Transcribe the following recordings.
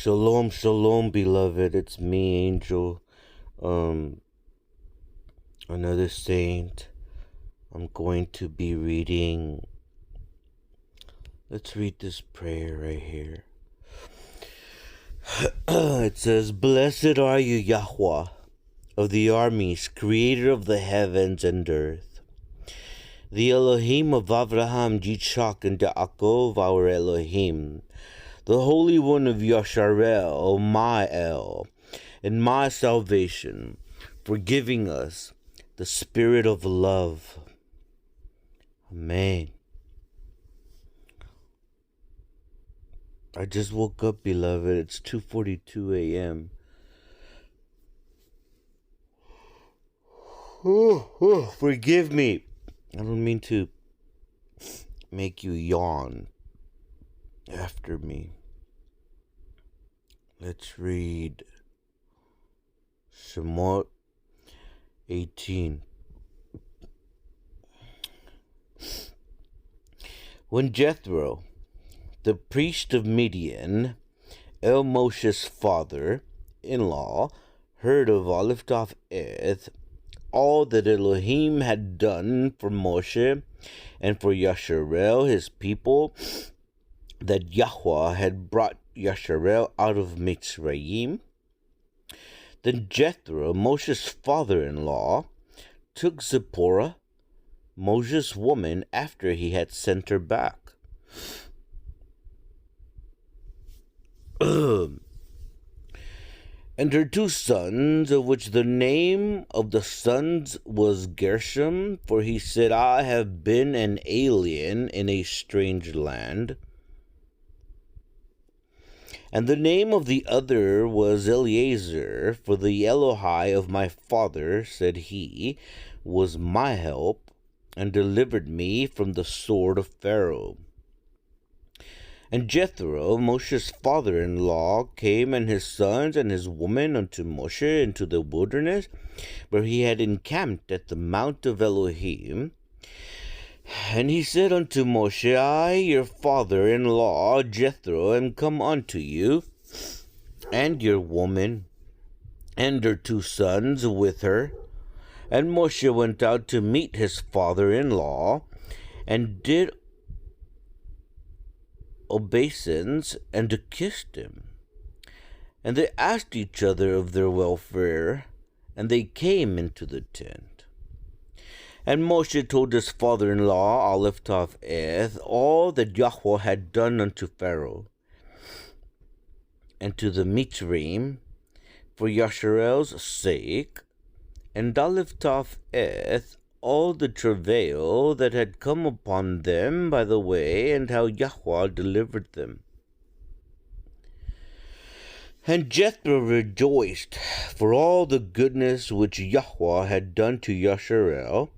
Shalom, shalom, beloved. It's me, Angel. Another saint. I'm going to be reading. Let's read this prayer right here. It says, "Blessed are you, Yahweh, of the armies, creator of the heavens and earth. The Elohim of Avraham, Yitzchak, and Yaakov, our Elohim. The Holy One of Yasharel, my El, and my salvation, for giving us the spirit of love." Amen. I just woke up, beloved. It's 2:42 a.m. Forgive me. I don't mean to make you yawn after me. Let's read Shemoth 18. When Jethro, the priest of Midian, Moshe's father-in-law, heard of Aleph-Eth, all that Elohim had done for Moshe and for Yasharel, his people, that Yahweh had brought Yasharel out of Mitzrayim, then Jethro, Moshe's father-in-law, took Zipporah, Moshe's woman, after he had sent her back. And her two sons, of which the name of the sons was Gershom, for he said, "I have been an alien in a strange land." And the name of the other was Eliezer, for the Elohai of my father, said he, was my help, and delivered me from the sword of Pharaoh. And Jethro, Moshe's father-in-law, came and his sons and his woman unto Moshe into the wilderness, where he had encamped at the mount of Elohim. And he said unto Moshe, "I, your father-in-law, Jethro, am come unto you, and your woman, and her two sons with her." And Moshe went out to meet his father-in-law, and did obeisance, and kissed him. And they asked each other of their welfare, and they came into the tent. And Moshe told his father-in-law, Aleph-Eth, all that Yahweh had done unto Pharaoh, and to the Mitzrayim, for Yasharel's sake, and Aleph-Eth, all the travail that had come upon them by the way, and how Yahweh delivered them. And Jethro rejoiced for all the goodness which Yahweh had done to Yasharel,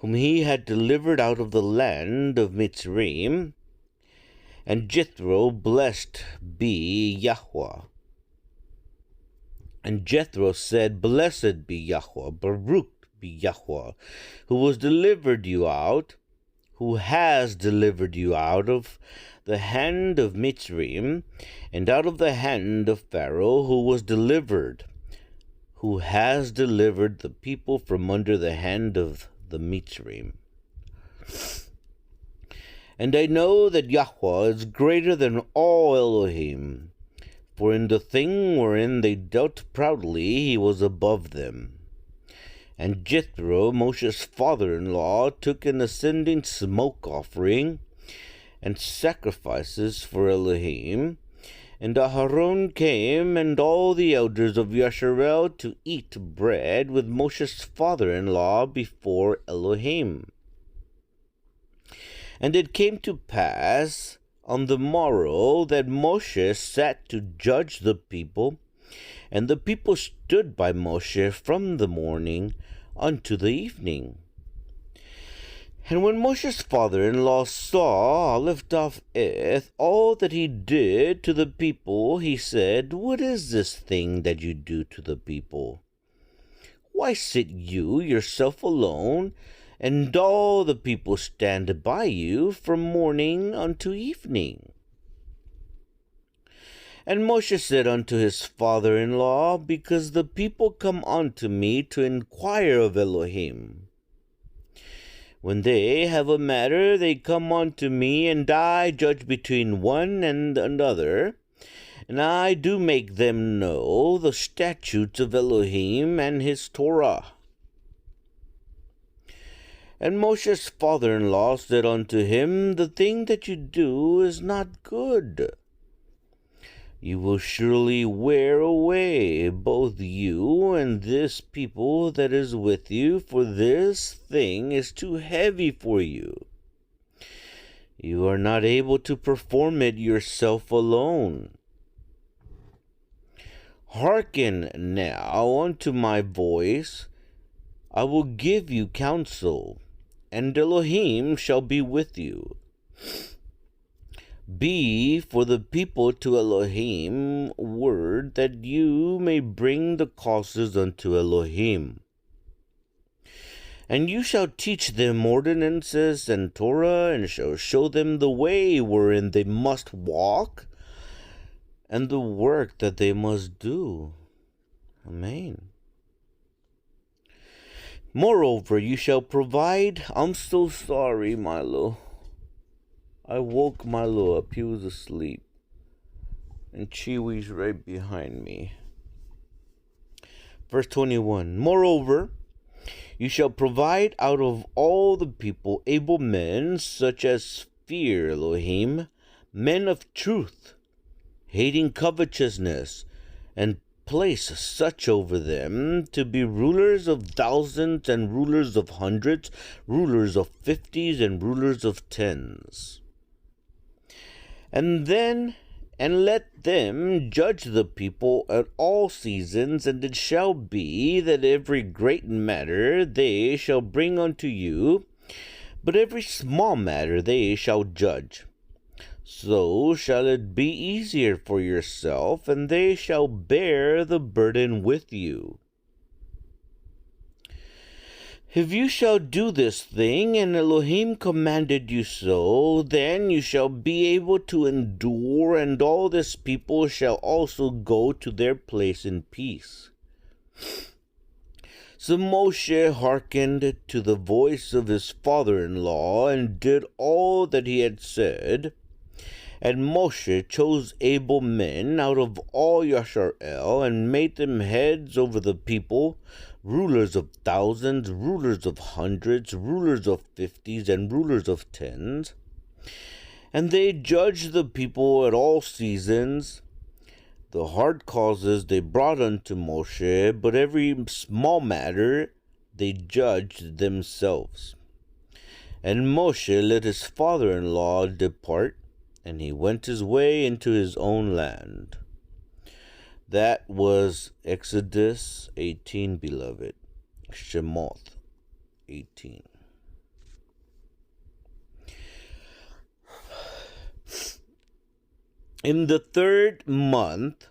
whom he had delivered out of the land of Mitzrayim. And Jethro blessed be Yahweh. And Jethro said, "Blessed be Yahweh, Baruch be Yahweh, who has delivered you out of the hand of Mitzrayim, and out of the hand of Pharaoh, who has delivered the people from under the hand of the Mitzrayim. And I know that Yahweh is greater than all Elohim, for in the thing wherein they dealt proudly, he was above them." And Jethro, Moshe's father-in-law, took an ascending smoke offering and sacrifices for Elohim. And Aharon came, and all the elders of Yasharel, to eat bread with Moshe's father-in-law before Elohim. And it came to pass on the morrow that Moshe sat to judge the people, and the people stood by Moshe from the morning unto the evening. And when Moshe's father-in-law saw Aleph-Eth, all that he did to the people, he said, "What is this thing that you do to the people? Why sit you yourself alone, and all the people stand by you from morning unto evening?" And Moshe said unto his father-in-law, Because the people come unto me to inquire of Elohim. When they have a matter, they come unto me, and I judge between one and another, and I do make them know the statutes of Elohim and his Torah. And Moshe's father-in-law said unto him, The thing that you do is not good. You will surely wear away, both you and this people that is with you, for this thing is too heavy for you. You are not able to perform it yourself alone. Hearken now unto my voice. I will give you counsel, and Elohim shall be with you. Be for the people to Elohim word, that you may bring the causes unto Elohim. And you shall teach them ordinances and Torah, and shall show them the way wherein they must walk, and the work that they must do. Amen. Moreover, you shall provide. I'm so sorry, Milo. I woke Milo up. He was asleep. And Chiwi's right behind me. Verse 21. Moreover, you shall provide out of all the people able men, such as fear Elohim, men of truth, hating covetousness, and place such over them to be rulers of thousands, and rulers of hundreds, rulers of fifties, and rulers of tens. And let them judge the people at all seasons, and it shall be that every great matter they shall bring unto you, but every small matter they shall judge. So shall it be easier for yourself, and they shall bear the burden with you. If you shall do this thing, and Elohim commanded you so, then you shall be able to endure, and all this people shall also go to their place in peace. So Moshe hearkened to the voice of his father-in-law, and did all that he had said. And Moshe chose able men out of all Yashar'el, and made them heads over the people, rulers of thousands, rulers of hundreds, rulers of fifties, and rulers of tens. And they judged the people at all seasons. The hard causes they brought unto Moshe, but every small matter they judged themselves. And Moshe let his father-in-law depart, and he went his way into his own land. That was Exodus 18, beloved. Shemoth 18. In the 3rd month,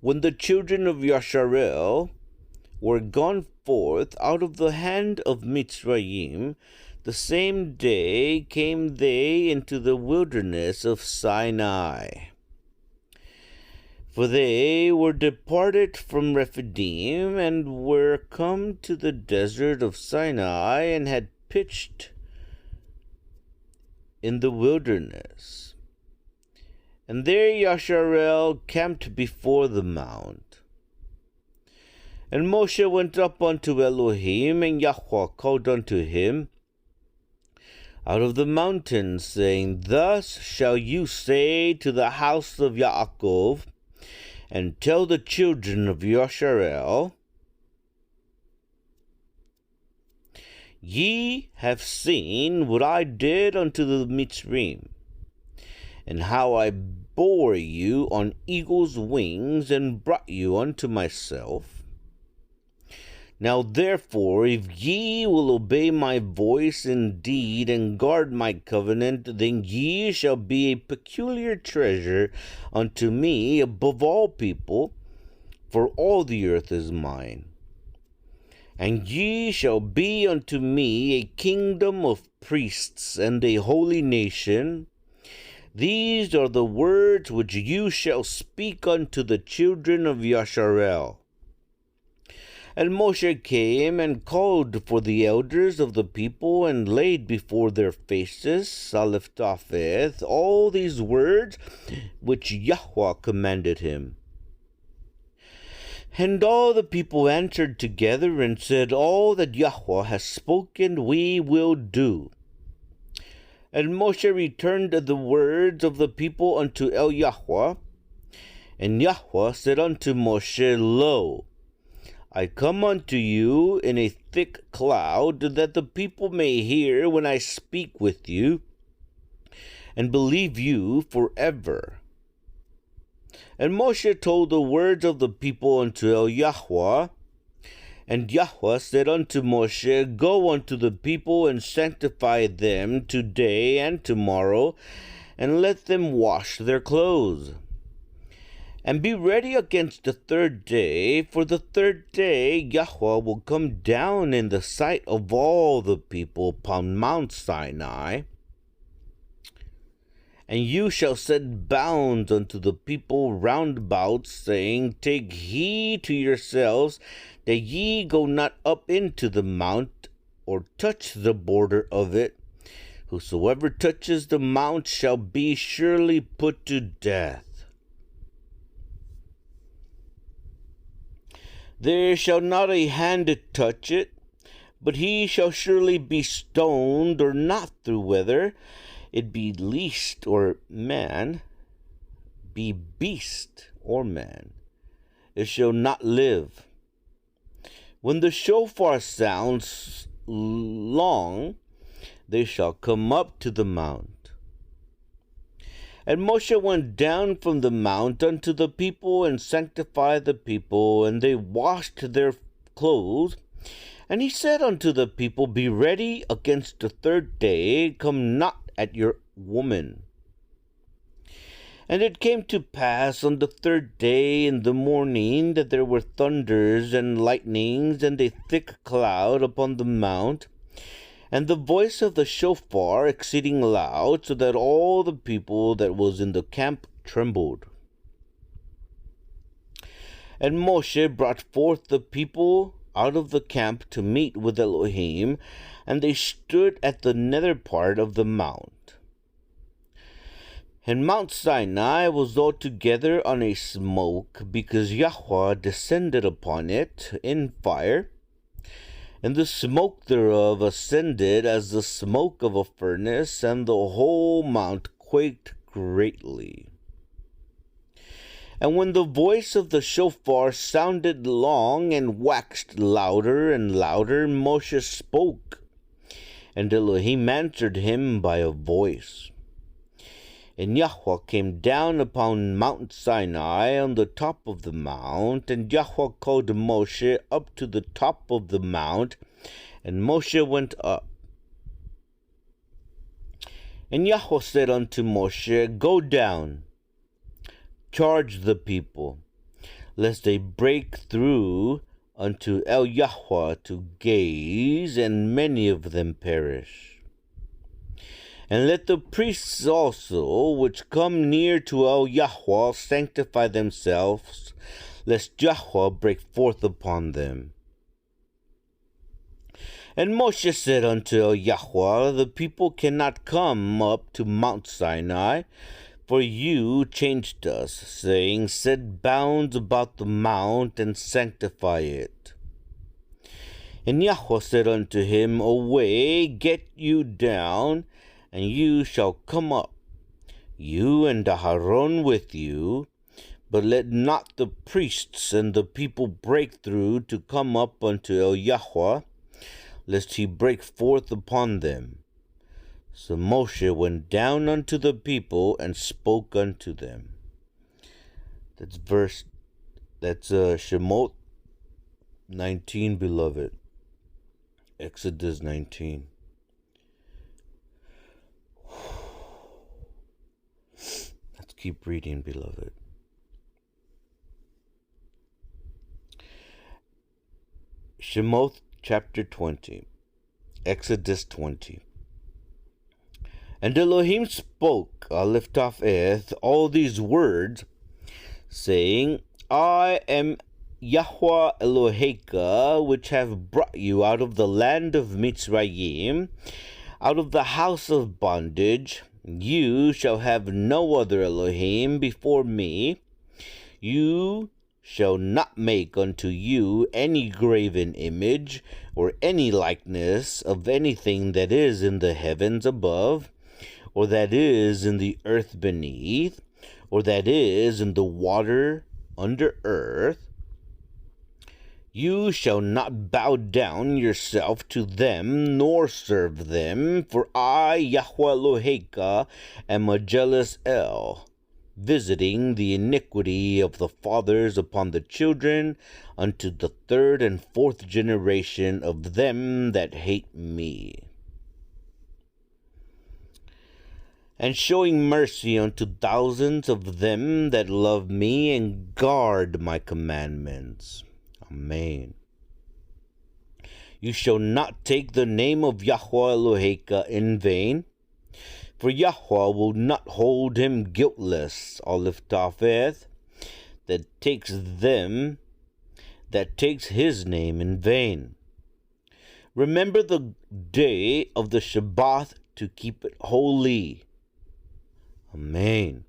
when the children of Yashar'el were gone forth out of the hand of Mitzrayim, the same day came they into the wilderness of Sinai. For they were departed from Rephidim, and were come to the desert of Sinai, and had pitched in the wilderness. And there Yashar'el camped before the mount. And Moshe went up unto Elohim, and Yahweh called unto him out of the mountain, saying, Thus shall you say to the house of Yaakov, and tell the children of Yashar'el, Ye have seen what I did unto the Mitzrayim, and how I bore you on eagle's wings, and brought you unto myself. Now therefore, if ye will obey my voice indeed, and guard my covenant, then ye shall be a peculiar treasure unto me above all people, for all the earth is mine. And ye shall be unto me a kingdom of priests, and a holy nation. These are the words which you shall speak unto the children of Yasharel. And Moshe came and called for the elders of the people and laid before their faces, Aleph Tapheth, all these words which Yahweh commanded him. And all the people answered together and said, All that Yahweh has spoken we will do. And Moshe returned the words of the people unto Yahweh. And Yahweh said unto Moshe, Lo, I come unto you in a thick cloud, that the people may hear when I speak with you, and believe you forever. And Moshe told the words of the people unto Yahweh. And Yahweh said unto Moshe, Go unto the people and sanctify them today and tomorrow, and let them wash their clothes. And be ready against the third day, for the third day Yahweh will come down in the sight of all the people upon Mount Sinai. And you shall set bounds unto the people round about, saying, Take heed to yourselves, that ye go not up into the mount, or touch the border of it. Whosoever touches the mount shall be surely put to death. There shall not a hand touch it, but he shall surely be stoned, or not through whether it be least or man, be beast or man, it shall not live. When the shofar sounds long, they shall come up to the mount. And Moshe went down from the mount unto the people, and sanctified the people, and they washed their clothes. And he said unto the people, Be ready against the third day, come not at your woman. And it came to pass on the third day in the morning, that there were thunders and lightnings, and a thick cloud upon the mount, and the voice of the shofar exceeding loud, so that all the people that was in the camp trembled. And Moshe brought forth the people out of the camp to meet with Elohim, and they stood at the nether part of the mount. And Mount Sinai was altogether on a smoke, because Yahweh descended upon it in fire, and the smoke thereof ascended as the smoke of a furnace, and the whole mount quaked greatly. And when the voice of the shofar sounded long, and waxed louder and louder, Moshe spoke, and Elohim answered him by a voice. And Yahweh came down upon Mount Sinai on the top of the mount, and Yahweh called Moshe up to the top of the mount, and Moshe went up. And Yahweh said unto Moshe, Go down, charge the people, lest they break through unto Yahweh to gaze, and many of them perish. And let the priests also, which come near to Yahweh, sanctify themselves, lest Yahweh break forth upon them. And Moshe said unto Yahweh, The people cannot come up to Mount Sinai, for you changed us, saying, Set bounds about the mount, and sanctify it. And Yahweh said unto him, Away, get you down, and you shall come up, you and Aharon with you, but let not the priests and the people break through to come up unto Yahweh, lest he break forth upon them. So Moshe went down unto the people and spoke unto them. That's Shemoth 19, beloved. Exodus 19. Let's keep reading, beloved. Shemoth chapter 20. Exodus 20. And Elohim spoke lifteth all these words, saying, I am Yahweh Eloheka, which have brought you out of the land of Mitzrayim, out of the house of bondage. You shall have no other Elohim before me. You shall not make unto you any graven image, or any likeness of anything that is in the heavens above, or that is in the earth beneath, or that is in the water under earth. You shall not bow down yourself to them, nor serve them, for I, Yahweh Eloheka, am a jealous El, visiting the iniquity of the fathers upon the children, unto the third and fourth generation of them that hate me, and showing mercy unto thousands of them that love me and guard my commandments. Amen. You shall not take the name of Yahweh Eloheka in vain, for Yahweh will not hold him guiltless, Oliftafeth, that takes his name in vain. Remember the day of the Shabbat to keep it holy. Amen.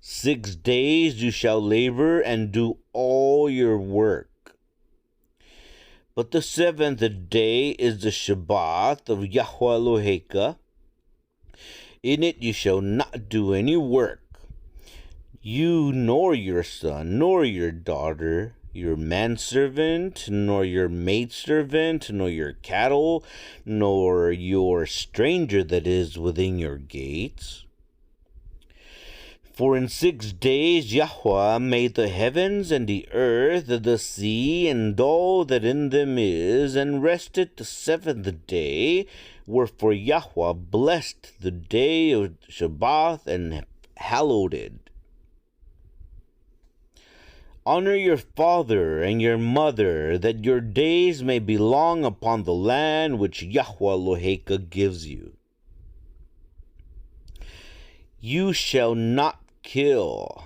6 days you shall labor and do all your work. But the seventh day is the Shabbat of Yahweh Eloheka. In it you shall not do any work, you nor your son, nor your daughter, your manservant, nor your maidservant, nor your cattle, nor your stranger that is within your gates. For in 6 days Yahweh made the heavens and the earth, the sea, and all that in them is, and rested the seventh day. Wherefore Yahweh blessed the day of Shabbat and hallowed it. Honor your father and your mother, that your days may be long upon the land which Yahweh Eloheka gives you. You shall not kill.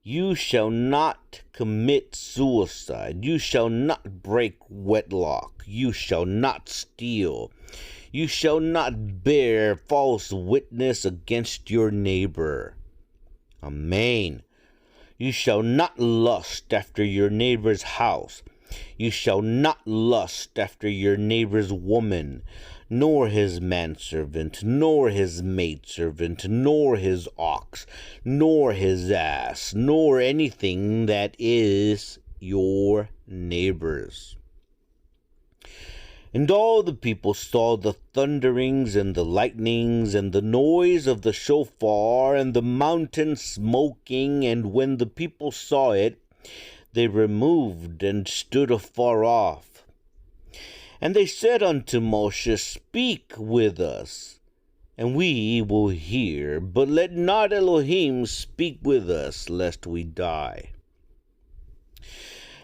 You shall not commit suicide. You shall not break wedlock. You shall not steal. You shall not bear false witness against your neighbor. Amen. You shall not lust after your neighbor's house. You shall not lust after your neighbor's woman, nor his manservant, nor his maidservant, nor his ox, nor his ass, nor anything that is your neighbor's. And all the people saw the thunderings and the lightnings and the noise of the shofar and the mountain smoking, and when the people saw it, they removed and stood afar off. And they said unto Moshe, Speak with us, and we will hear, but let not Elohim speak with us, lest we die.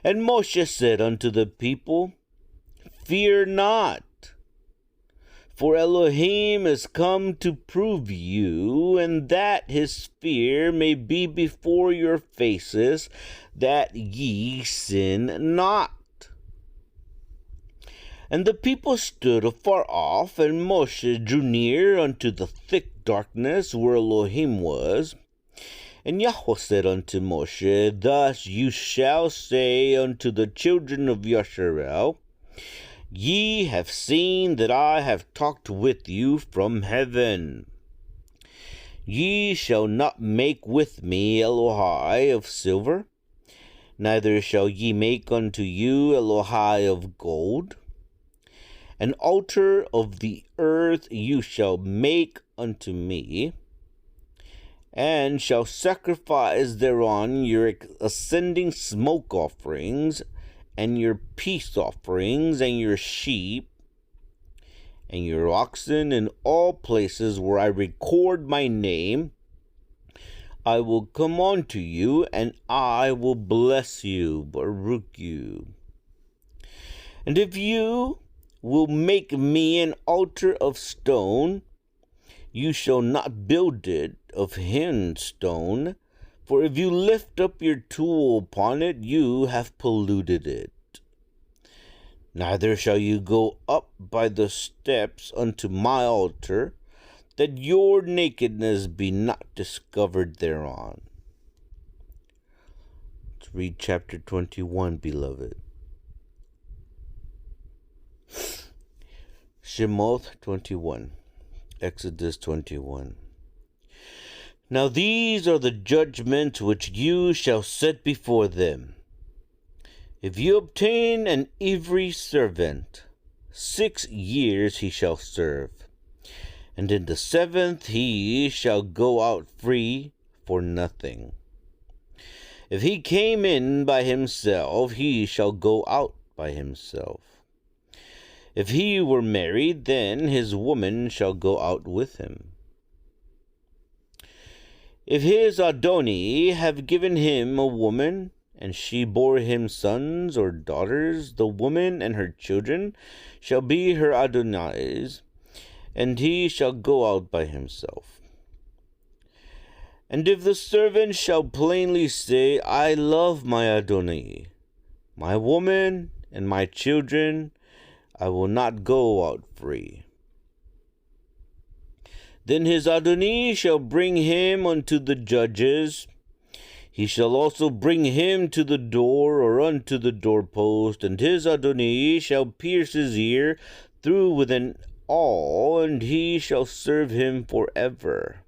And Moshe said unto the people, Fear not, for Elohim is come to prove you, and that his fear may be before your faces, that ye sin not. And the people stood afar off, and Moshe drew near unto the thick darkness where Elohim was. And Yahweh said unto Moshe, Thus you shall say unto the children of Yasharel, Ye have seen that I have talked with you from heaven. Ye shall not make with me Elohai of silver, neither shall ye make unto you Elohai of gold. An altar of the earth you shall make unto me, and shall sacrifice thereon your ascending smoke offerings, and your peace offerings, and your sheep, and your oxen, in all places where I record my name. I will come unto you, and I will bless you, Baruch you. And if you will make me an altar of stone, You shall not build it of hewn stone, for if you lift up your tool upon it, you have polluted it. Neither shall you go up by the steps unto my altar, that your nakedness be not discovered thereon. Let's read chapter 21, beloved. Shemoth 21, Exodus 21. Now these are the judgments which you shall set before them. If you obtain an every servant, 6 years he shall serve, and in the 7th he shall go out free for nothing. If he came in by himself, he shall go out by himself. If he were married, then his woman shall go out with him. If his Adoni have given him a woman, and she bore him sons or daughters, the woman and her children shall be her Adonais, and he shall go out by himself. And if the servant shall plainly say, I love my Adoni, my woman, and my children, I will not go out free. Then his Adoni shall bring him unto the judges. He shall also bring him to the door or unto the doorpost, and his Adoni shall pierce his ear through with an awl, and he shall serve him forever.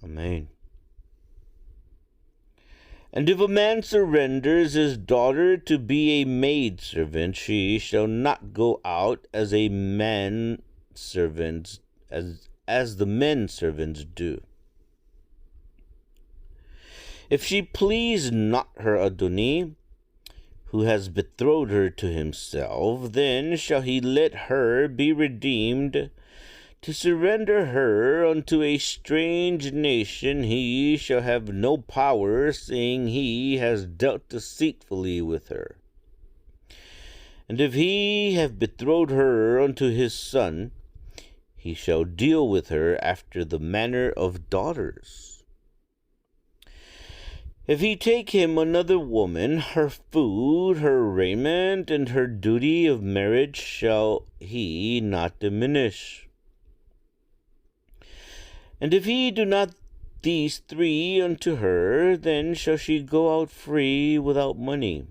Amen. And if a man surrenders his daughter to be a maidservant, she shall not go out as a man servants, as the men servants do. If she please not her Adoni, who has betrothed her to himself, then shall he let her be redeemed. To surrender her unto a strange nation, he shall have no power, seeing he has dealt deceitfully with her. And if he have betrothed her unto his son, he shall deal with her after the manner of daughters. If he take him another woman, her food, her raiment, and her duty of marriage shall he not diminish. And if he do not these 3 unto her, then shall she go out free without money.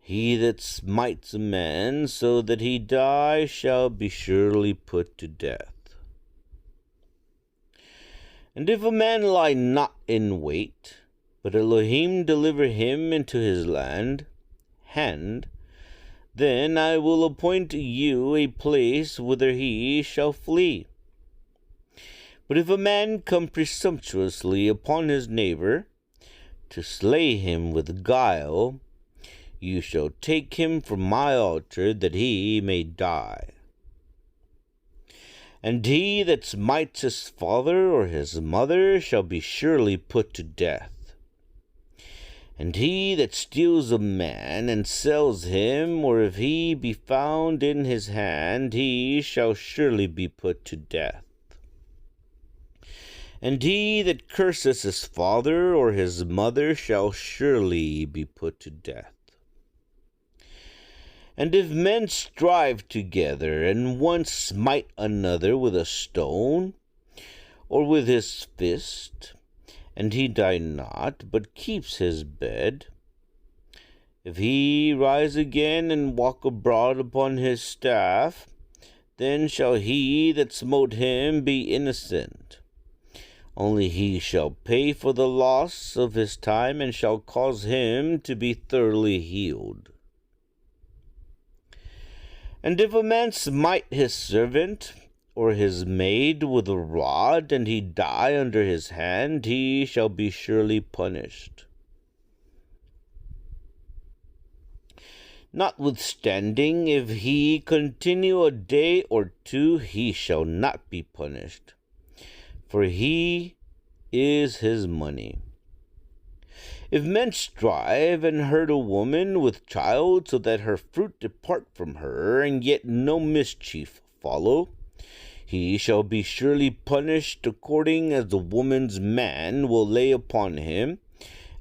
He that smites a man so that he die shall be surely put to death. And if a man lie not in wait, but Elohim deliver him into his hand, then I will appoint you a place whither he shall flee. But if a man come presumptuously upon his neighbor, to slay him with guile, you shall take him from my altar, that he may die. And he that smites his father or his mother shall be surely put to death. And he that steals a man and sells him, or if he be found in his hand, he shall surely be put to death. And he that curses his father or his mother shall surely be put to death. And if men strive together, and one smite another with a stone, or with his fist, and he die not, but keeps his bed, if he rise again and walk abroad upon his staff, then shall he that smote him be innocent. Only he shall pay for the loss of his time, and shall cause him to be thoroughly healed. And if a man smite his servant or his maid with a rod, and he die under his hand, he shall be surely punished. Notwithstanding, if he continue a day or 2, he shall not be punished, for he is his money. If men strive and hurt a woman with child, so that her fruit depart from her, and yet no mischief follow, he shall be surely punished according as the woman's man will lay upon him,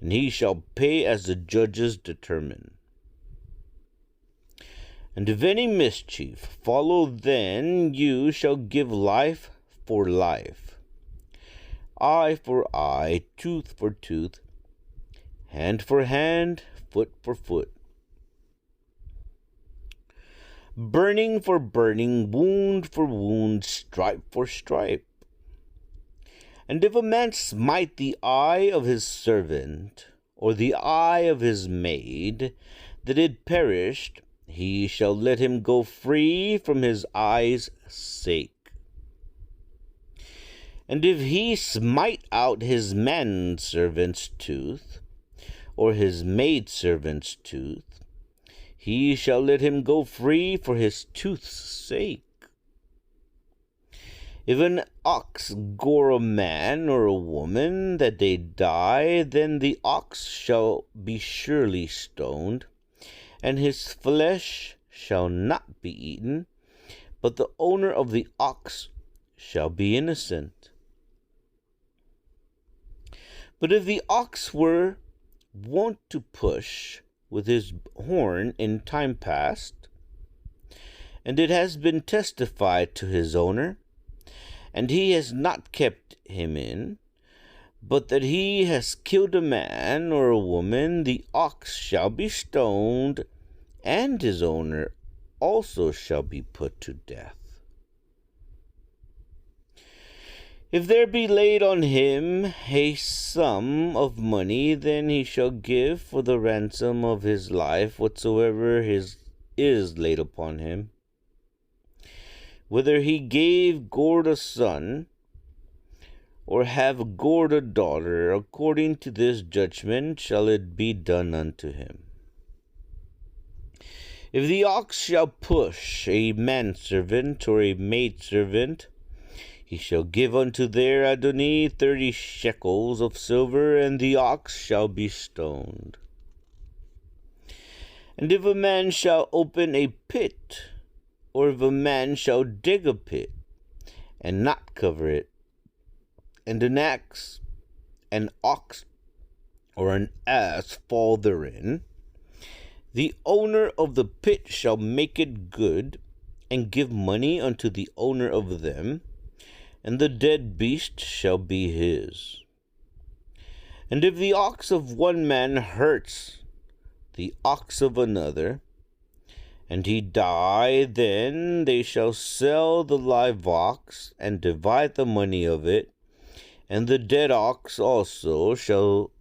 and he shall pay as the judges determine. And if any mischief follow, then you shall give life for life, eye for eye, tooth for tooth, hand for hand, foot for foot, burning for burning, wound for wound, stripe for stripe. And if a man smite the eye of his servant, or the eye of his maid, that it perished, he shall let him go free from his eye's sake. And if he smite out his manservant's tooth, or his maidservant's tooth, he shall let him go free for his tooth's sake. If an ox gore a man or a woman that they die, then the ox shall be surely stoned, and his flesh shall not be eaten, but the owner of the ox shall be innocent. But if the ox were wont to push with his horn in time past, and it has been testified to his owner, and he has not kept him in, but that he has killed a man or a woman, the ox shall be stoned, and his owner also shall be put to death. If there be laid on him a sum of money, then he shall give for the ransom of his life whatsoever is laid upon him. Whether he gave gored a son, or have gored a daughter, according to this judgment shall it be done unto him. If the ox shall push a manservant or a maidservant, he shall give unto their Adonai 30 shekels of silver, and the ox shall be stoned. And if a man shall open a pit, or if a man shall dig a pit, and not cover it, and an ox, or an ass fall therein, the owner of the pit shall make it good, and give money unto the owner of them, and the dead beast shall be his. And if the ox of one man hurts the ox of another, and he die, then they shall sell the live ox, and divide the money of it, and the dead ox also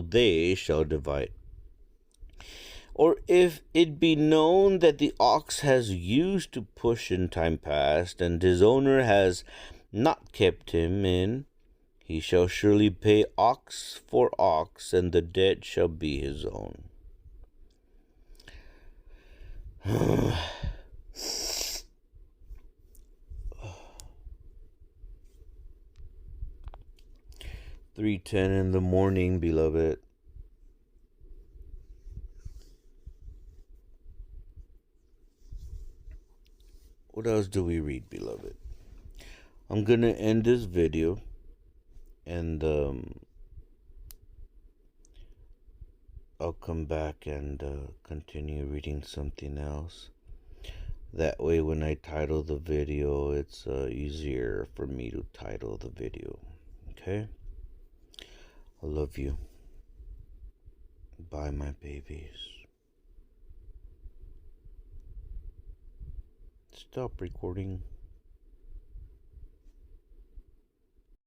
they shall divide. Or if it be known that the ox has used to push in time past, and his owner has not kept him in, he shall surely pay ox for ox, and the dead shall be his own. 3:10 in the morning, beloved. What else do we read, beloved? I'm going to end this video, and I'll come back and continue reading something else. That way, when I title the video, it's easier for me to title the video. Okay? I love you. Bye, my babies. Stop recording.